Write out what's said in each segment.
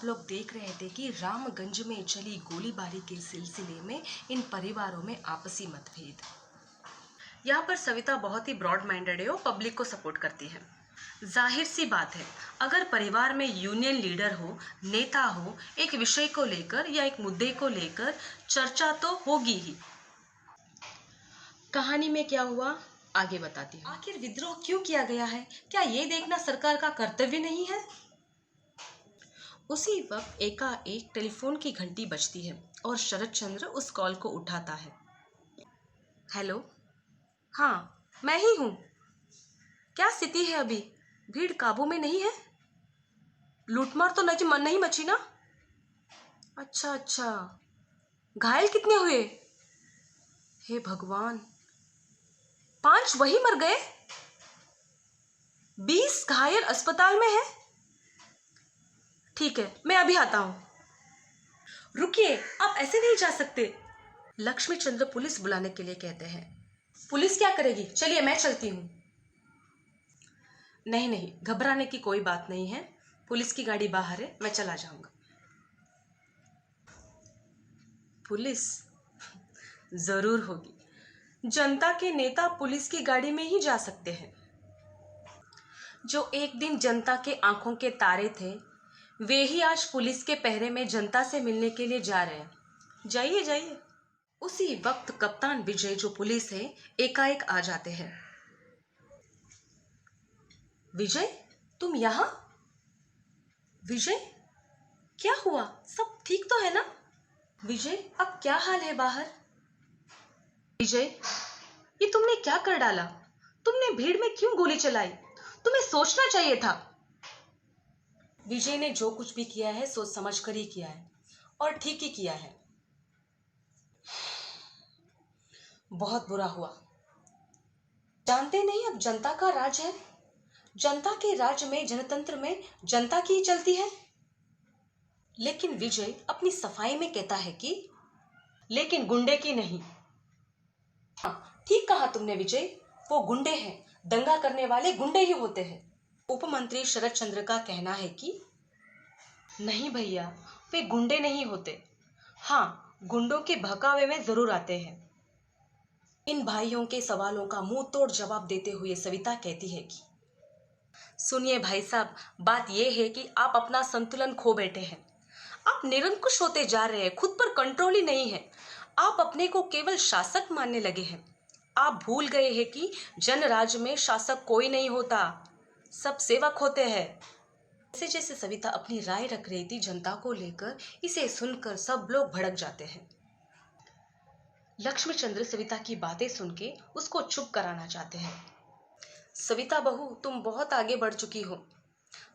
लोग देख रहे थे कि रामगंज में चली गोलीबारी के सिलसिले में इन परिवारों में आपसी मतभेद। यहाँ पर सविता बहुत ही ब्रॉड माइंडेड है, वो पब्लिक को सपोर्ट करती है। जाहिर सी बात है, अगर परिवार में यूनियन लीडर हो, नेता हो, एक विषय को लेकर या एक मुद्दे को लेकर चर्चा तो होगी ही। कहानी में क्या हुआ आगे बताती हूँ। आखिर विद्रोह क्यों किया गया है, क्या ये देखना सरकार का कर्तव्य नहीं है? उसी वक्त एकाएक टेलीफोन की घंटी बजती है और शरद चंद्र उस कॉल को उठाता है। हेलो, हाँ मैं ही हूँ। क्या स्थिति है अभी? भीड़ काबू में नहीं है? लूटमार तो नहीं मची ना? अच्छा, घायल कितने हुए? हे भगवान, 5 वही मर गए? 20 घायल अस्पताल में है? ठीक है, मैं अभी आता हूं। रुकिए, आप ऐसे नहीं जा सकते। लक्ष्मी चंद्र पुलिस बुलाने के लिए कहते हैं। पुलिस क्या करेगी? चलिए मैं चलती हूँ। नहीं, घबराने की कोई बात नहीं है। पुलिस की गाड़ी बाहर है, मैं चला जाऊंगा। पुलिस जरूर होगी। जनता के नेता पुलिस की गाड़ी में ही जा सकते हैं। जो एक दिन जनता के आंखों के तारे थे, वे ही आज पुलिस के पहरे में जनता से मिलने के लिए जा रहे हैं। जाइए। उसी वक्त कप्तान विजय, जो पुलिस है, एकाएक आ जाते हैं। विजय, तुम यहाँ? विजय, क्या हुआ? सब ठीक तो है ना? विजय, अब क्या हाल है बाहर? विजय, ये तुमने क्या कर डाला? तुमने भीड़ में क्यों गोली चलाई? तुम्हें सोचना चाहिए था। विजय ने जो कुछ भी किया है सोच समझ कर ही किया है और ठीक ही किया है। बहुत बुरा हुआ। जानते नहीं, अब जनता का राज है। जनता के राज में, जनतंत्र में जनता की ही चलती है। लेकिन विजय अपनी सफाई में कहता है कि लेकिन गुंडे की नहीं। हाँ, ठीक कहा तुमने विजय, वो गुंडे हैं। दंगा करने वाले गुंडे ही होते हैं। उपमंत्री शरद चंद्र का कहना है कि नहीं भैया, वे गुंडे नहीं होते। हाँ, गुंडों के बहकावे में जरूर आते हैं। इन भाइयों के सवालों का मुंह तोड़ जवाब देते हुए सविता कहती है कि सुनिए भाई साहब, बात यह है कि आप अपना संतुलन खो बैठे हैं। आप निरंकुश होते जा रहे हैं, खुद पर कंट्रोल ही नहीं है। आप अपने को केवल शासक मानने लगे हैं। आप भूल गए हैं कि जनराज में शासक कोई नहीं होता, सब सेवक होते हैं। जैसे जैसे सविता अपनी राय रख रही थी जनता को लेकर, इसे सुनकर सब लोग भड़क जाते हैं। लक्ष्मीचंद्र सविता की बातें सुन के उसको चुप कराना चाहते हैं। सविता बहू, तुम बहुत आगे बढ़ चुकी हो।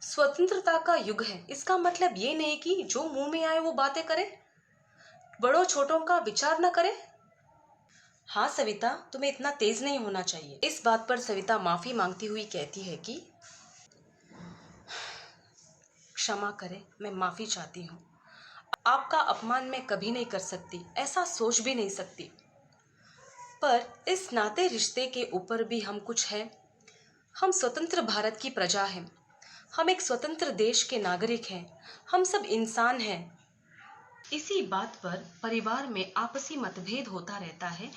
स्वतंत्रता का युग है, इसका मतलब ये नहीं कि जो मुंह में आए वो बातें करे, बड़ों छोटों का विचार न करे। हाँ सविता, तुम्हें इतना तेज नहीं होना चाहिए। इस बात पर सविता माफी मांगती हुई कहती है कि क्षमा करें, मैं माफी चाहती हूँ। आपका अपमान मैं कभी नहीं कर सकती, ऐसा सोच भी नहीं सकती। पर इस नाते रिश्ते के ऊपर भी हम कुछ है। हम स्वतंत्र भारत की प्रजा हैं। हम एक स्वतंत्र देश के नागरिक हैं। हम सब इंसान हैं। इसी बात पर परिवार में आपसी मतभेद होता रहता है।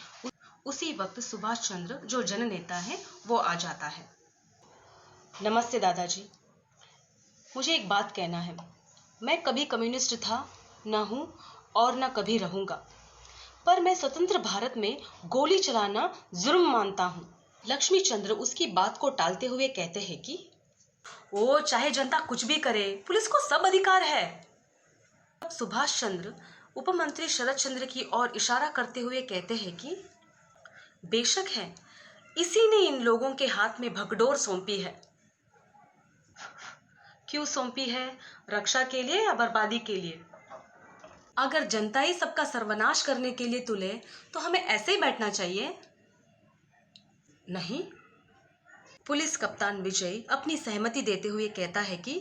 उसी वक्त सुभाष चंद्र, जो जननेता है, वो आ जाता है। नमस्ते दादाजी, मुझे एक बात कहना है। मैं कभी कम्युनिस्ट था न हूं और न कभी रहूंगा, पर मैं स्वतंत्र भारत में गोली चलाना जुर्म मानता हूं। लक्ष्मी चंद्र उसकी बात को टालते हुए कहते हैं कि ओ, चाहे जनता कुछ भी करे, पुलिस को सब अधिकार है। सुभाष चंद्र उपमंत्री शरद चंद्र की ओर इशारा करते हुए कहते हैं कि बेशक है, इसी ने इन लोगों के हाथ में भगडोर सौंपी है। क्यों सौंपी है? रक्षा के लिए या बर्बादी के लिए? अगर जनता ही सबका सर्वनाश करने के लिए तुले तो हमें ऐसे ही बैठना चाहिए? नहीं। पुलिस कप्तान विजय अपनी सहमति देते हुए कहता है कि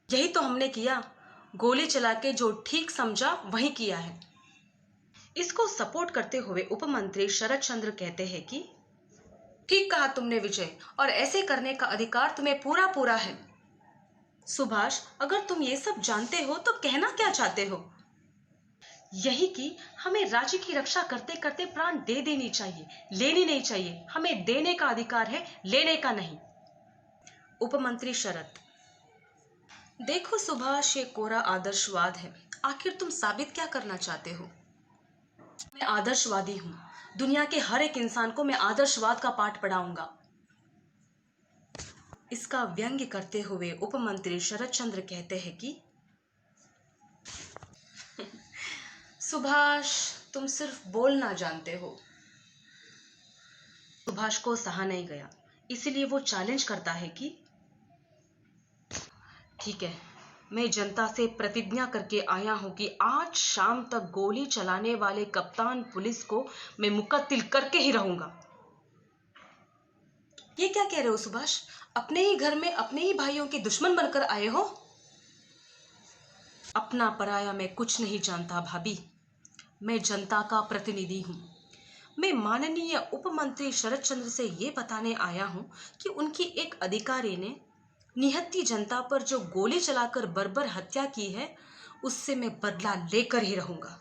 यही तो हमने किया, गोली चला के जो ठीक समझा वही किया है। इसको सपोर्ट करते हुए उपमंत्री शरद चंद्र कहते हैं कि ठीक कहा तुमने विजय, और ऐसे करने का अधिकार तुम्हें पूरा है। सुभाष, अगर तुम ये सब जानते हो तो कहना क्या चाहते हो? यही कि हमें राज्य की रक्षा करते करते प्राण दे देनी चाहिए, लेनी नहीं चाहिए। हमें देने का अधिकार है, लेने का नहीं। उपमंत्री शरद: देखो सुभाष, ये कोरा आदर्शवाद है। आखिर तुम साबित क्या करना चाहते हो? मैं आदर्शवादी हूं। दुनिया के हर एक इंसान को मैं आदर्शवाद का पाठ पढ़ाऊंगा। इसका व्यंग्य करते हुए उपमंत्री शरद चंद्र कहते हैं कि सुभाष, तुम सिर्फ बोलना जानते हो। सुभाष को सहा नहीं गया, इसीलिए वो चैलेंज करता है कि ठीक है, मैं जनता से प्रतिज्ञा करके आया हूं कि आज शाम तक गोली चलाने वाले कप्तान पुलिस को मैं मुकत्तिल करके ही रहूंगा। ये क्या कह रहे हो सुभाष? अपने ही घर में अपने ही भाइयों के दुश्मन बनकर आए हो? अपना पराया मैं कुछ नहीं जानता भाभी। मैं जनता का प्रतिनिधि हूं। मैं माननीय उपमंत्री शरद चंद्र से ये बताने आया हूं कि उनकी एक अधिकारी ने निहत्थी जनता पर जो गोली चलाकर बर्बर हत्या की है, उससे मैं बदला लेकर ही रहूंगा।